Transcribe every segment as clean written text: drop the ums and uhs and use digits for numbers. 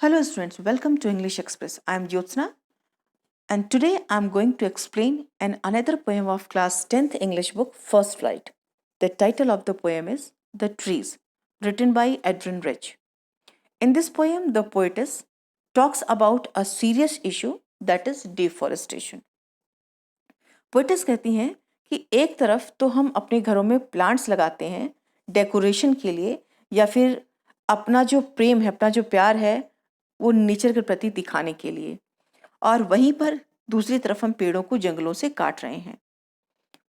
Hello students, welcome to English Express. I am Jyotsna and today I am going to explain another poem of class 10th English book First Flight. The title of the poem is The Trees, written by Edwin Rich. In this poem, the poetess talks about a serious issue that is deforestation. पोइटिस कहती हैं कि एक तरफ तो हम अपने घरों में प्लांट्स लगाते हैं डेकोरेशन के लिए या फिर अपना जो प्रेम है, अपना जो प्यार है वो नेचर के प्रति दिखाने के लिए, और वहीं पर दूसरी तरफ हम पेड़ों को जंगलों से काट रहे हैं।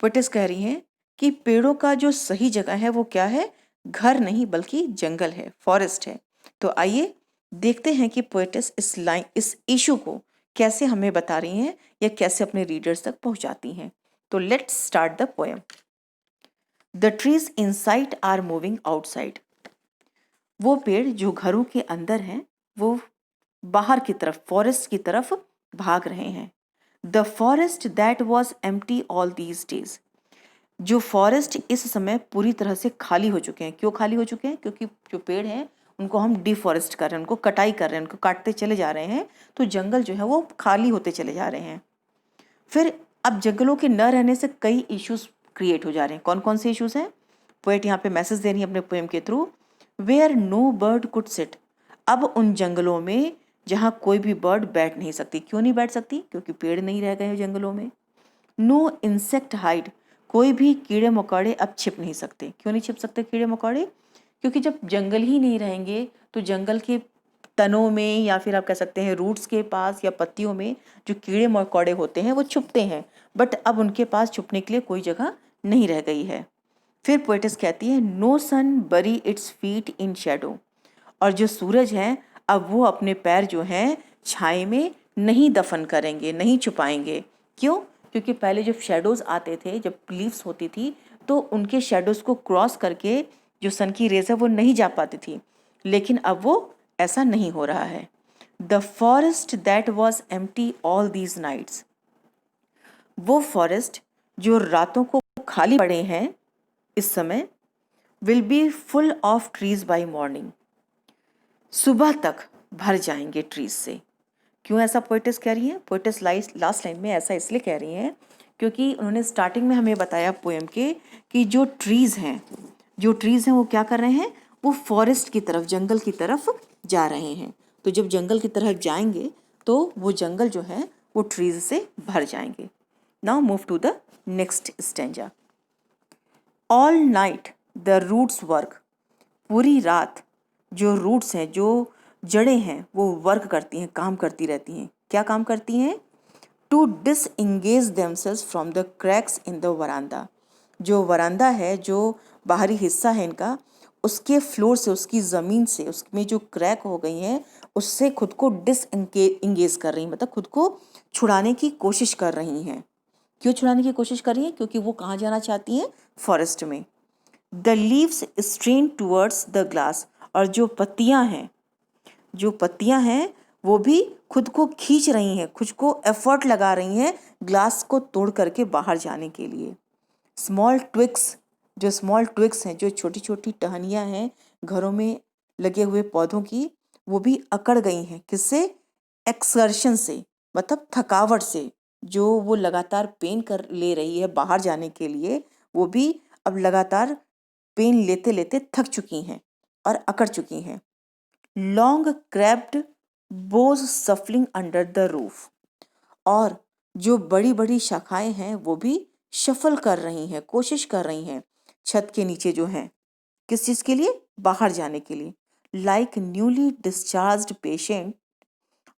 पोइटिस कह रही हैं कि पेड़ों का जो सही जगह है वो क्या है, घर नहीं बल्कि जंगल है, फॉरेस्ट है। तो आइए देखते हैं कि पोइटिस इस इशू को कैसे हमें बता रही हैं या कैसे अपने रीडर्स तक पहुंचाती हैं। तो let's start the poem. The trees inside are moving outside. वो पेड़ जो घरों के अंदर हैं वो बाहर की तरफ, फॉरेस्ट की तरफ भाग रहे हैं। The forest that was empty all these days. जो फॉरेस्ट इस समय पूरी तरह से खाली हो चुके हैं। क्यों खाली हो चुके हैं? क्योंकि जो पेड़ हैं उनको हम डिफॉरेस्ट कर रहे हैं, उनको कटाई कर रहे हैं, उनको काटते चले जा रहे हैं, तो जंगल जो है वो खाली होते चले जा रहे हैं। फिर अब जंगलों के न रहने से कई इश्यूज क्रिएट हो जा रहे हैं। कौन कौन से इश्यूज हैं? पोएट यहाँ पे मैसेज दे रही है अपने पोएम के through. Where no bird could sit. अब उन जंगलों में जहाँ कोई भी बर्ड बैठ नहीं सकती। क्यों नहीं बैठ सकती? क्योंकि पेड़ नहीं रह गए हैं जंगलों में। No insect hide. कोई भी कीड़े मकोड़े अब छिप नहीं सकते। क्यों नहीं छिप सकते कीड़े मकोड़े? क्योंकि जब जंगल ही नहीं रहेंगे तो जंगल के तनों में या फिर आप कह सकते हैं रूट्स के पास या पत्तियों में जो कीड़े मकोड़े होते हैं वो छुपते हैं, बट अब उनके पास छुपने के लिए कोई जगह नहीं रह गई है। फिर पोएटिस कहती है नो सन बरी इट्स फीट इन शैडो। और जो सूरज है अब वो अपने पैर जो हैं छाए में नहीं दफन करेंगे, नहीं छुपाएंगे। क्यों? क्योंकि पहले जब शेडोज आते थे, जब लीव्स होती थी, तो उनके शेडोज को क्रॉस करके जो सन की रेज है वो नहीं जा पाती थी, लेकिन अब वो ऐसा नहीं हो रहा है। The forest that was empty all these nights. वो फॉरेस्ट जो रातों को खाली पड़े हैं इस समय, will be full of trees by morning. सुबह तक भर जाएंगे ट्रीज से। क्यों ऐसा पोएटिस कह रही है? पोएटिस लास्ट लाइन में ऐसा इसलिए कह रही हैं क्योंकि उन्होंने स्टार्टिंग में हमें बताया पोएम के कि जो ट्रीज हैं वो क्या कर रहे हैं, वो फॉरेस्ट की तरफ, जंगल की तरफ जा रहे हैं। तो जब जंगल की तरफ जाएंगे तो वो जंगल जो है वो ट्रीज से भर जाएंगे। Now move to the next stanza. All night the roots work. पूरी रात जो रूट्स हैं, जो जड़ें हैं, वो वर्क करती हैं, काम करती रहती हैं। क्या काम करती हैं? To disengage themselves from the cracks in the veranda. जो वरांदा है, जो बाहरी हिस्सा है इनका, उसके फ्लोर से, उसकी ज़मीन से, उसमें जो क्रैक हो गई हैं उससे खुद को डिसएंगेज कर रही हैं, मतलब खुद को छुड़ाने की कोशिश कर रही हैं। क्यों छुड़ाने की कोशिश कर रही हैं? क्योंकि वो कहाँ जाना चाहती हैं? फॉरेस्ट में। The leaves strain towards the glass. और जो पत्तियां हैं वो भी खुद को खींच रही हैं, खुद को एफर्ट लगा रही हैं ग्लास को तोड़ करके बाहर जाने के लिए। स्मॉल ट्विग्स हैं, जो छोटी छोटी टहनियाँ हैं घरों में लगे हुए पौधों की, वो भी अकड़ गई हैं। किससे? एक्सर्शन से, मतलब थकावट से। जो वो लगातार पेन कर ले रही है बाहर जाने के लिए, वो भी अब लगातार पेन लेते लेते थक चुकी हैं और अकड़ चुकी हैं। Long cramped boughs shuffling under the roof. और जो बड़ी बड़ी शाखाएं हैं वो भी शफल कर रही हैं, कोशिश कर रही हैं छत के नीचे जो हैं। किस चीज़ के लिए? बाहर जाने के लिए। Like newly discharged patient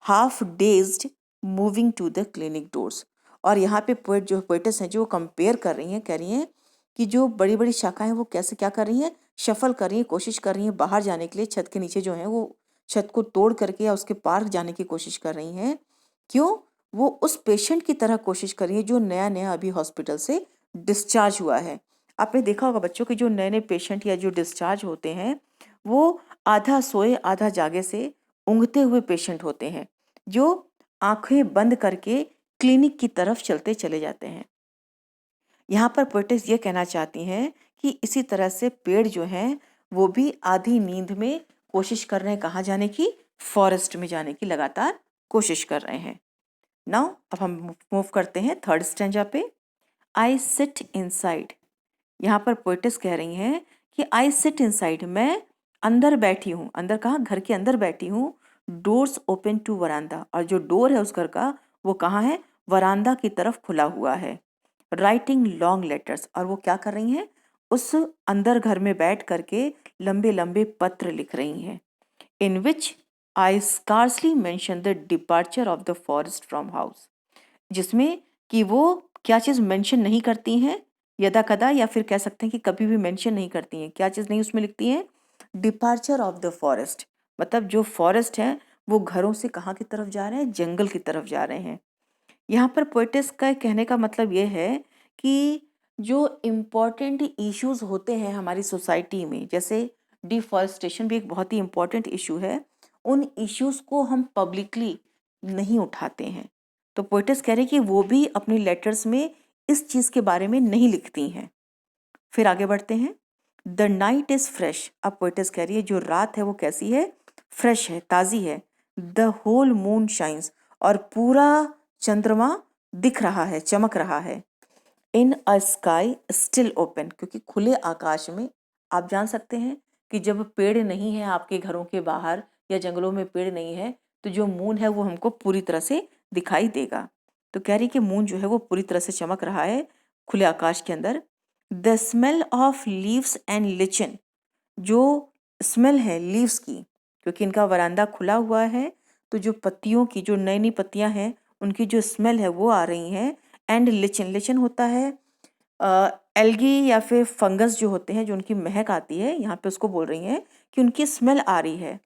half dazed moving to the clinic doors. और यहाँ पे पोएटिस हैं जो कंपेयर कर रही हैं, कह रही हैं कि जो बड़ी बड़ी शाखाएं वो कैसे क्या कर रही हैं, शफल कर रही हैं, कोशिश कर रही हैं बाहर जाने के लिए। छत के नीचे जो है वो छत को तोड़ करके या उसके पार जाने की कोशिश कर रही हैं। क्यों? वो उस पेशेंट की तरह कोशिश कर रही है जो नया नया अभी हॉस्पिटल से डिस्चार्ज हुआ है। आपने देखा होगा बच्चों के जो नए नए पेशेंट या जो डिस्चार्ज होते हैं वो आधा सोए आधा जागे से ऊँघते हुए पेशेंट होते हैं, जो आंखें बंद करके क्लिनिक की तरफ चलते चले जाते हैं। यहाँ पर पोएटिस ये कहना चाहती हैं कि इसी तरह से पेड़ जो हैं वो भी आधी नींद में कोशिश कर रहे हैं कहाँ जाने की? फॉरेस्ट में जाने की लगातार कोशिश कर रहे हैं। नाउ अब हम मूव करते हैं थर्ड स्टैंजा पे। I sit inside. यहाँ पर पोइटेस कह रही हैं कि आई सिट इनसाइड, मैं अंदर बैठी हूँ। अंदर कहाँ? घर के अंदर बैठी हूँ। डोर्स ओपन टू वरांदा, और जो डोर है उस घर का वो कहाँ है? वरांदा की तरफ खुला हुआ है। राइटिंग लॉन्ग लेटर्स, और वो क्या कर रही हैं? उस अंदर घर में बैठ करके लंबे लंबे पत्र लिख रही हैं। In which I scarcely mention the departure of the forest from house, जिसमें कि वो क्या चीज़ मेंशन नहीं करती हैं यदा कदा, या फिर कह सकते हैं कि कभी भी मेंशन नहीं करती हैं। क्या चीज़ नहीं उसमें लिखती हैं? डिपार्चर ऑफ द फॉरेस्ट, मतलब जो फॉरेस्ट है वो घरों से कहाँ की तरफ जा रहे हैं? जंगल की तरफ जा रहे हैं। यहाँ पर पोइटेस का कहने का मतलब ये है कि जो इम्पोर्टेंट इश्यूज होते हैं हमारी सोसाइटी में, जैसे डिफॉरेस्टेशन भी एक बहुत ही इम्पोर्टेंट इशू है, उन इश्यूज को हम पब्लिकली नहीं उठाते हैं। तो पोइटेस कह रही कि वो भी अपनी लेटर्स में इस चीज़ के बारे में नहीं लिखती हैं। फिर आगे बढ़ते हैं। The night is fresh. अब पोइटेस कह रही है जो रात है वो कैसी है? फ्रेश है, ताज़ी है। द होल मून शाइन्स, और पूरा चंद्रमा दिख रहा है, चमक रहा है। इन अ स्काई स्टिल ओपन, क्योंकि खुले आकाश में आप जान सकते हैं कि जब पेड़ नहीं है आपके घरों के बाहर या जंगलों में पेड़ नहीं है, तो जो मून है वो हमको पूरी तरह से दिखाई देगा। तो कह रही कि मून जो है वो पूरी तरह से चमक रहा है खुले आकाश के अंदर। The smell of leaves and lichen, जो स्मेल है लीव्स की, क्योंकि इनका वरांदा खुला हुआ है, तो जो पत्तियों की, जो नई नई पत्तियां हैं, उनकी जो स्मेल है वो आ रही है। एंड लिचन, लिचन होता है एल्गी या फिर फंगस जो होते हैं, जो उनकी महक आती है, यहाँ पे उसको बोल रही हैं कि उनकी स्मेल आ रही है।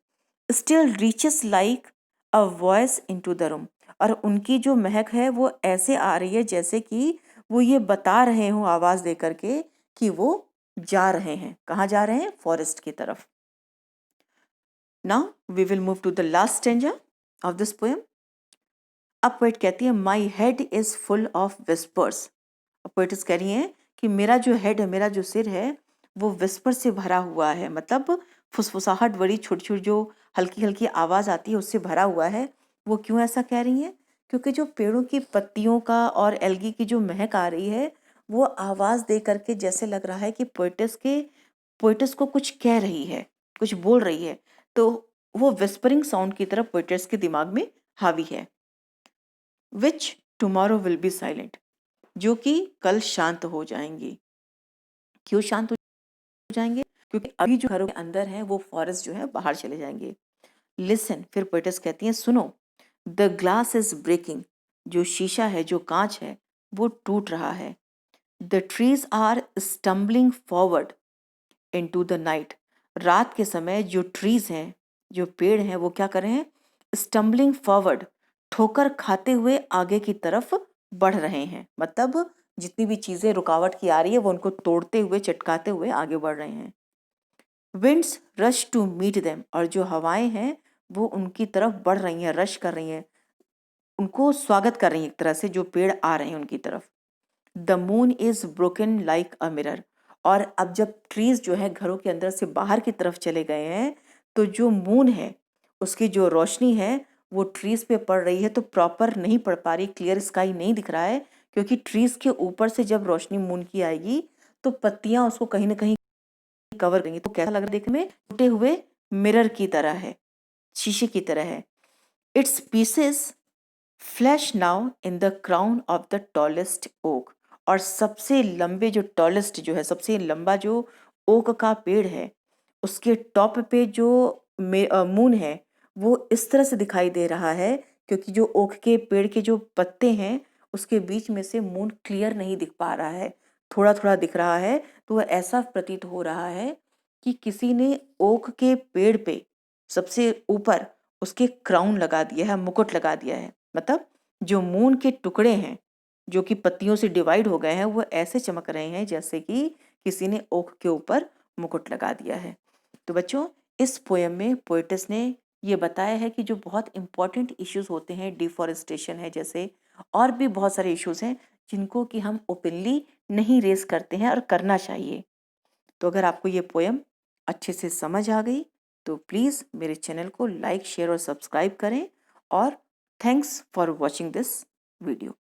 Still reaches like a voice into the room, और उनकी जो महक है वो ऐसे आ रही है जैसे कि वो ये बता रहे हों आवाज दे करके कि वो जा रहे हैं। कहाँ जा रहे हैं? फॉरेस्ट की तरफ। Now we will move to the last stanza of this poem. अब पोएट कहती है my head is full of whispers. Poetess कह रही हैं कि मेरा जो हेड है, मेरा जो सिर है, वो विस्पर से भरा हुआ है, मतलब फुसफुसाहट, बड़ी छोटी छोटी जो हल्की हल्की आवाज आती है उससे भरा हुआ है। वो क्यों ऐसा कह रही हैं? क्योंकि जो पेड़ों की पत्तियों का और एल्गी की जो महक आ रही है वो आवाज दे करके जैसे लग रहा है कि पोइटिस को कुछ कह रही है, कुछ बोल रही है। तो वो विस्परिंग साउंड की तरफ पोइटिस के दिमाग में हावी है। विच टुमारो विल बी साइलेंट, जो कि कल शांत हो जाएंगी। क्यों शांत हो जाएंगे? क्योंकि अभी जो घरों के अंदर हैं वो फॉरेस्ट जो है बाहर चले जाएंगे। लिसन, फिर पोइटस कहती हैं सुनो। द ग्लास इज ब्रेकिंग, जो शीशा है, जो कांच है, वो टूट रहा है। The trees are stumbling forward into the night, रात के समय जो ट्रीज हैं, जो पेड़ हैं, वो क्या कर रहे हैं? स्टम्बलिंग फॉरवर्ड, ठोकर खाते हुए आगे की तरफ बढ़ रहे हैं। मतलब जितनी भी चीजें रुकावट की आ रही है वो उनको तोड़ते हुए, चटकाते हुए आगे बढ़ रहे हैं। Winds rush to meet them, और जो हवाएं हैं वो उनकी तरफ बढ़ रही हैं, रश कर रही हैं, उनको स्वागत कर रही हैं एक तरह से, जो पेड़ आ रहे हैं उनकी तरफ। The moon is broken like a mirror, और अब जब ट्रीज जो है घरों के अंदर से बाहर की तरफ चले गए हैं, तो जो मून है उसकी जो रोशनी है वो ट्रीज पे पड़ रही है, तो प्रॉपर नहीं पड़ पा रही, क्लियर स्काई नहीं दिख रहा है, क्योंकि ट्रीज के ऊपर से जब रोशनी मून की आएगी तो पत्तियां उसको कहीं ना कहीं कवर करेंगी। तो कैसा लग रहा है देखने में? टूटे हुए मिरर की तरह है, शीशे की तरह है। Its pieces flash now in the crown of the tallest oak, और सबसे लंबे जो टॉलेस्ट जो है, सबसे लंबा जो ओक का पेड़ है, उसके टॉप पे जो मून है वो इस तरह से दिखाई दे रहा है, क्योंकि जो ओक के पेड़ के जो पत्ते हैं उसके बीच में से मून क्लियर नहीं दिख पा रहा है, थोड़ा थोड़ा दिख रहा है। तो वह ऐसा प्रतीत हो रहा है कि किसी ने ओक के पेड़ पे सबसे ऊपर उसके क्राउन लगा दिया है, मुकुट लगा दिया है। मतलब जो मून के टुकड़े हैं जो कि पत्तियों से डिवाइड हो गए हैं, वो ऐसे चमक रहे हैं जैसे कि किसी ने ओक के ऊपर मुकुट लगा दिया है। तो बच्चों, इस पोयम में पोएटिस ने ये बताया है कि जो बहुत इंपॉर्टेंट इश्यूज होते हैं, डिफॉरेस्टेशन है जैसे, और भी बहुत सारे इश्यूज हैं जिनको कि हम ओपनली नहीं रेस करते हैं और करना चाहिए। तो अगर आपको ये पोयम अच्छे से समझ आ गई तो प्लीज़ मेरे चैनल को लाइक शेयर और सब्सक्राइब करें और thanks for watching this video.